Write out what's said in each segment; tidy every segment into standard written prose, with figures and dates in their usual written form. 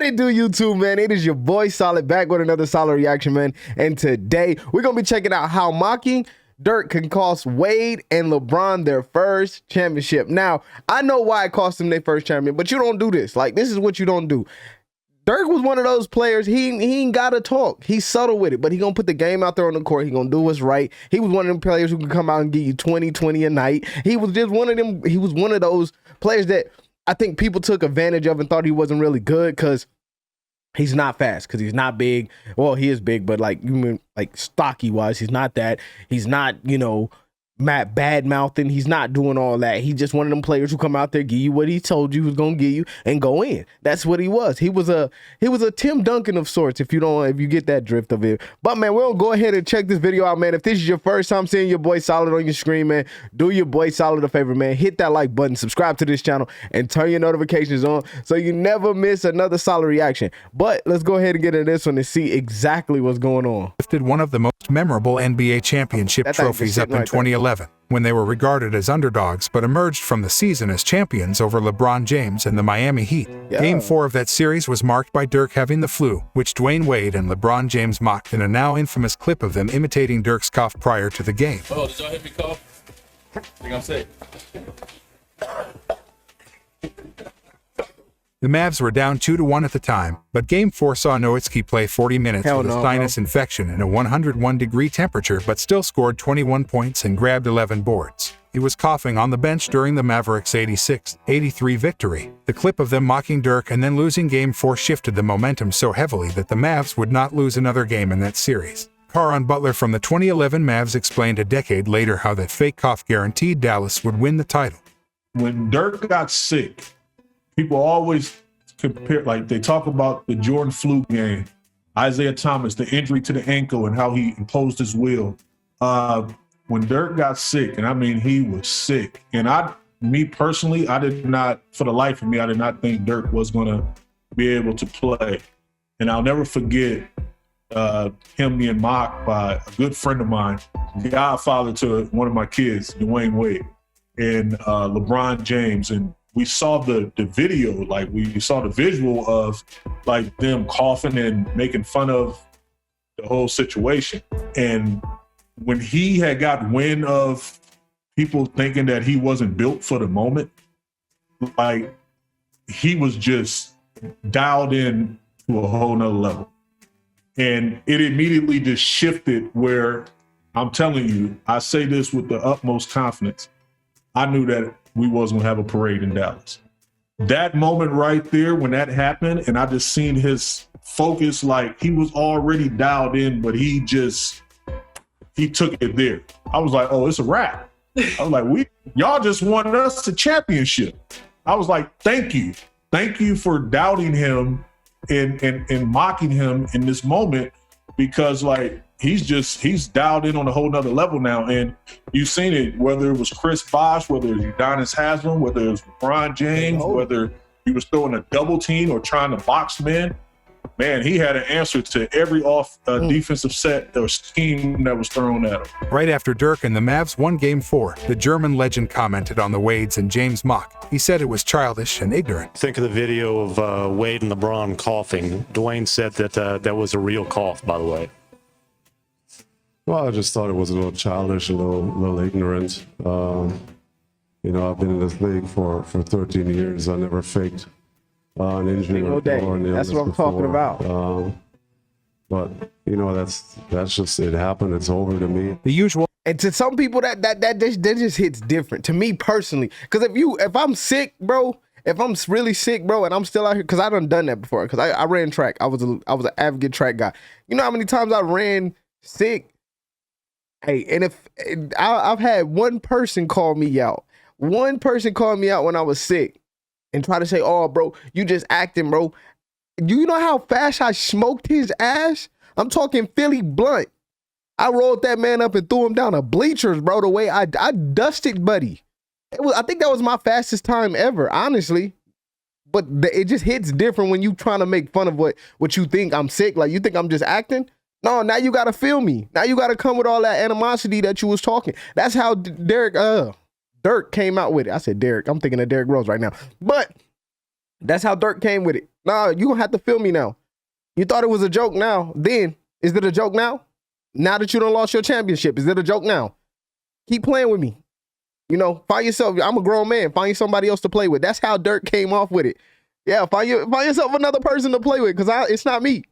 it do, YouTube, man? It is your boy Solid back with another Solid reaction, man. And today we're gonna be checking out how mocking Dirk can cost Wade and LeBron their first championship. Now, I know why it cost them their first champion, but you don't do this. Like, this is what you don't do. Dirk was one of those players, he ain't gotta talk. He's subtle with it, but he gonna put the game out there on the court. He gonna do what's right. He was one of them players who can come out and give you 20 a night. He was just one of them. He was one of those players that I think people took advantage of and thought he wasn't really good because he's not fast, because he's not big. Well, he is big, but like, you mean like stocky wise, he's not that. He's not, you know, bad mouthing. He's not doing all that. He's just one of them players who come out there, give you what he told you he was gonna give you, and go in. That's what he was. He was a Tim Duncan of sorts, if you get that drift of it. But man, we'll go ahead and check this video out, man. If this is your first time seeing your boy Solid on your screen, man, do your boy Solid a favor, man. Hit that like button, subscribe to this channel, and turn your notifications on so you never miss another Solid reaction. But let's go ahead and get into this one and see exactly what's going on. Lifted one of the most memorable NBA championship trophies up in 2011. When they were regarded as underdogs but emerged from the season as champions over LeBron James and the Miami Heat. Yeah. Game 4 of that series was marked by Dirk having the flu, which Dwayne Wade and LeBron James mocked in a now infamous clip of them imitating Dirk's cough prior to the game. Oh, did y'all hear me cough? I think I'm sick. The Mavs were down 2-1 at the time, but Game 4 saw Nowitzki play 40 minutes with a sinus infection and a 101-degree temperature, but still scored 21 points and grabbed 11 boards. He was coughing on the bench during the Mavericks' 86-83 victory. The clip of them mocking Dirk and then losing Game 4 shifted the momentum so heavily that the Mavs would not lose another game in that series. Caron Butler from the 2011 Mavs explained a decade later how that fake cough guaranteed Dallas would win the title. When Dirk got sick, people always compare, like they talk about the Jordan flu game, Isaiah Thomas, the injury to the ankle and how he imposed his will. When Dirk got sick, and I mean, he was sick. And me personally, I did not, for the life of me, I did not think Dirk was gonna be able to play. And I'll never forget him being mocked by a good friend of mine, godfather to one of my kids, Dwayne Wade, and LeBron James. And we saw the video, like we saw the visual of like them coughing and making fun of the whole situation. And when he had got wind of people thinking that he wasn't built for the moment, like he was just dialed in to a whole nother level. And it immediately just shifted where, I'm telling you, I say this with the utmost confidence, I knew that we wasn't gonna have a parade in Dallas. That moment right there, when that happened, and I just seen his focus, like he was already dialed in, but he took it there. I was like, oh, it's a wrap. I was like, y'all just wanted us a championship. I was like, thank you. Thank you for doubting him and mocking him in this moment, because like, he's dialed in on a whole nother level now. And you've seen it, whether it was Chris Bosh, whether it was Udonis Haslem, whether it was LeBron James, whether he was throwing a double team or trying to box men. Man, he had an answer to every defensive set or scheme that was thrown at him. Right after Dirk and the Mavs won Game 4, the German legend commented on the Wades and James mock. He said it was childish and ignorant. Think of the video of Wade and LeBron coughing. Dwayne said that that was a real cough, by the way. Well, I just thought it was a little childish, a little ignorant. You know, I've been in this league for 13 years. I never faked an injury or an illness. That's what I'm talking about. But you know, that's just it happened. It's over to me. The usual. And to some people, that just hits different. To me personally, because if I'm sick, bro. If I'm really sick, bro, and I'm still out here, because I done that before, because I ran track. I was an avid track guy. You know how many times I ran sick? Hey, and I've had one person call me out. One person called me out when I was sick and try to say, oh, bro, you just acting, bro. You know how fast I smoked his ass? I'm talking Philly blunt. I rolled that man up and threw him down the bleachers, bro, the way I dusted Buddy. I think that was my fastest time ever, honestly. But it just hits different when you trying to make fun of what you think I'm sick. Like, you think I'm just acting? No, now you got to feel me. Now you got to come with all that animosity that you was talking. That's how Dirk came out with it. I said Derek. I'm thinking of Derrick Rose right now. But That's how Dirk came with it. Nah, you gonna have to feel me now. You thought it was a joke now. Then, is it a joke now? Now that you done lost your championship, is it a joke now? Keep playing with me. You know, find yourself. I'm a grown man. Find you somebody else to play with. That's how Dirk came off with it. Yeah, find yourself another person to play with, because it's not me.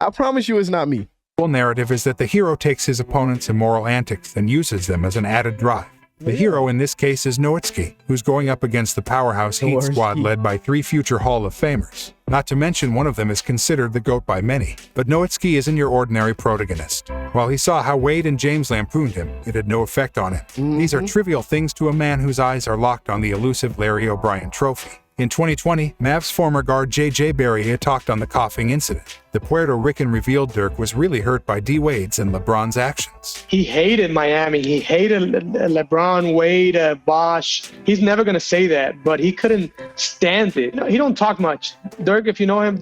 I promise you it's not me. The narrative is that the hero takes his opponent's immoral antics and uses them as an added drive. The hero in this case is Nowitzki, who's going up against the powerhouse Heat squad led by 3 future Hall of Famers. Not to mention one of them is considered the GOAT by many. But Nowitzki isn't your ordinary protagonist. While he saw how Wade and James lampooned him, it had no effect on him. These are trivial things to a man whose eyes are locked on the elusive Larry O'Brien trophy. In 2020, Mavs former guard J.J. Barea talked on the coughing incident. The Puerto Rican revealed Dirk was really hurt by D. Wade's and LeBron's actions. He hated Miami. He hated LeBron, Wade, Bosh. He's never going to say that, but he couldn't stand it. No, he don't talk much. Dirk, if you know him,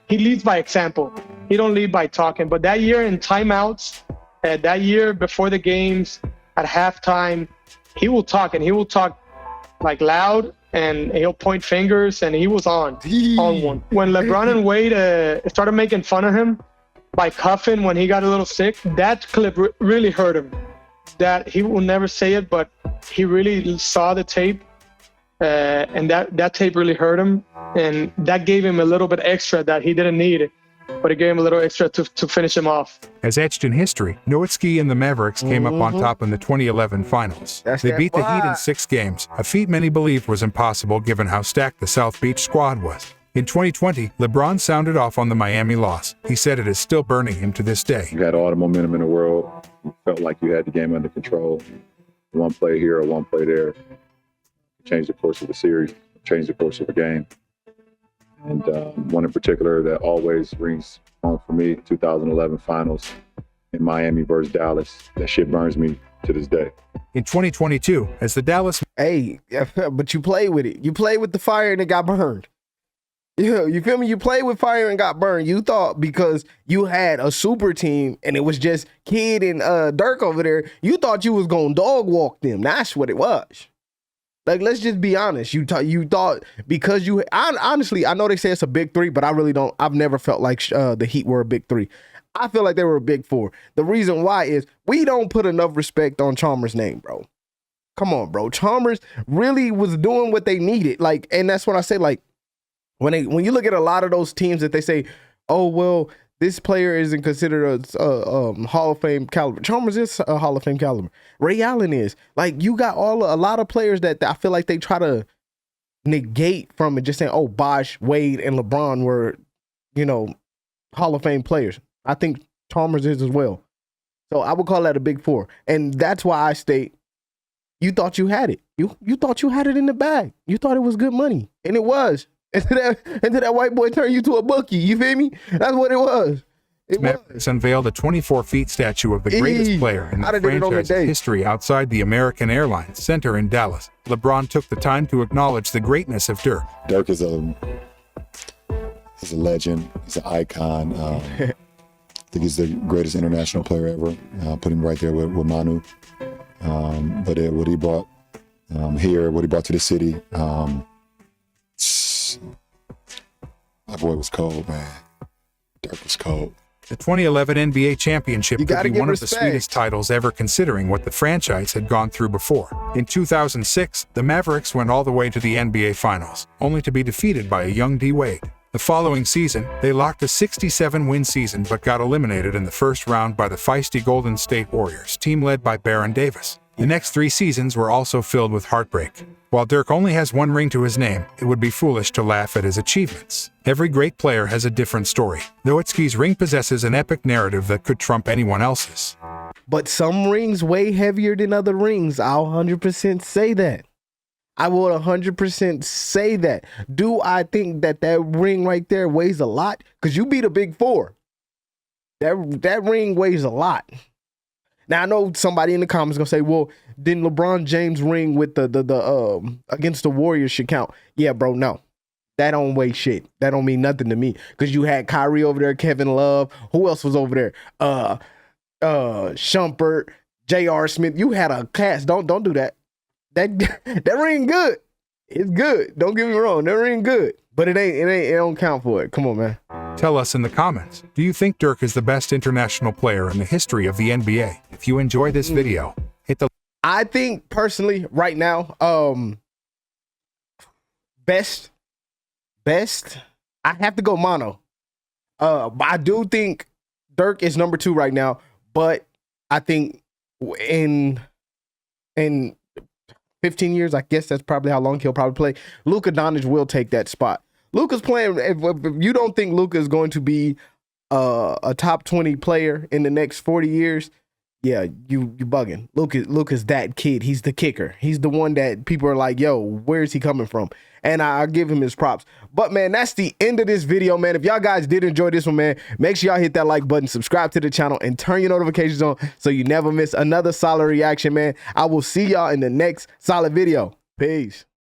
he leads by example. He don't lead by talking. But that year in timeouts, that year before the games, at halftime, he will talk, and he will talk like loud, and he'll point fingers, and he was on one. When LeBron and Wade started making fun of him by cuffing when he got a little sick, that clip really hurt him. That he will never say it, but he really saw the tape, and that tape really hurt him, and that gave him a little bit extra that he didn't need, but it gave him a little extra to finish him off. As etched in history, Nowitzki and the Mavericks came up on top in the 2011 finals. They beat the Heat in 6 games, a feat many believed was impossible given how stacked the South Beach squad was. In 2020, LeBron sounded off on the Miami loss. He said it is still burning him to this day. You had all the momentum in the world. You felt like you had the game under control. One play here or one play there. Change the course of the series, change the course of the game. And one in particular that always rings home for me, 2011 finals in Miami versus Dallas. That shit burns me to this day. In 2022, as the Dallas... Hey, but you play with it. You play with the fire and it got burned. You feel me? You played with fire and got burned. You thought because you had a super team and it was just Kid and Dirk over there, you thought you was going to dog walk them. That's what it was. Like, let's just be honest. You thought because honestly, I know they say it's a big 3, but I really don't. I've never felt like the Heat were a big 3. I feel like they were a big 4. The reason why is we don't put enough respect on Chalmers' name, bro. Come on, bro. Chalmers really was doing what they needed. Like, and that's what I say. Like, when you look at a lot of those teams that they say, oh well, this player isn't considered a Hall of Fame caliber. Chalmers is a Hall of Fame caliber. Ray Allen is. Like, you got a lot of players that I feel like they try to negate from it, just saying, oh, Bosh, Wade, and LeBron were, Hall of Fame players. I think Chalmers is as well. So I would call that a big 4. And that's why I state, you thought you had it. You thought you had it in the bag. You thought it was good money. And it was. Until that white boy turned you to a bookie. You feel me? That's what it was. Mavericks unveiled a 24-feet statue of the greatest player in the franchise's history outside the American Airlines Center in Dallas. LeBron took the time to acknowledge the greatness of Dirk. Dirk is a legend. He's an icon. I think he's the greatest international player ever. Put him right there with Manu. But what he brought here, what he brought to the city, my boy was cold, man. Dirk was cold. The 2011 NBA championship could be one of the sweetest titles ever, considering what the franchise had gone through before. In 2006, the Mavericks went all the way to the NBA Finals, only to be defeated by a young D. Wade. The following season, they locked a 67-win season but got eliminated in the first round by the feisty Golden State Warriors, team led by Baron Davis. The next 3 seasons were also filled with heartbreak. While Dirk only has 1 ring to his name, it would be foolish to laugh at his achievements. Every great player has a different story. Nowitzki's ring possesses an epic narrative that could trump anyone else's. But some rings weigh heavier than other rings. I'll 100% say that. I will 100% say that. Do I think that ring right there weighs a lot? Because you beat a big 4. That ring weighs a lot. Now, I know somebody in the comments going to say, well, didn't LeBron James ring with the against the Warriors should count? Yeah, bro, no. That don't weigh shit. That don't mean nothing to me. Because you had Kyrie over there, Kevin Love. Who else was over there? Shumpert, J.R. Smith. You had a cast. Don't do that. That ring good. It's good. Don't get me wrong. That ring good. But it don't count for it. Come on, man. Tell us in the comments, do you think Dirk is the best international player in the history of the NBA? If you enjoy this video, hit the... I think personally right now, best, I have to go mono. I do think Dirk is number 2 right now, but I think in 15 years, I guess that's probably how long he'll probably play, Luka Doncic will take that spot. Luka's playing, if you don't think Luka is going to be a top 20 player in the next 40 years, yeah, you bugging. Luka's that kid. He's the kicker. He's the one that people are like, yo, where is he coming from? And I give him his props. But, man, that's the end of this video, man. If y'all guys did enjoy this one, man, make sure y'all hit that like button, subscribe to the channel, and turn your notifications on so you never miss another solid reaction, man. I will see y'all in the next solid video. Peace.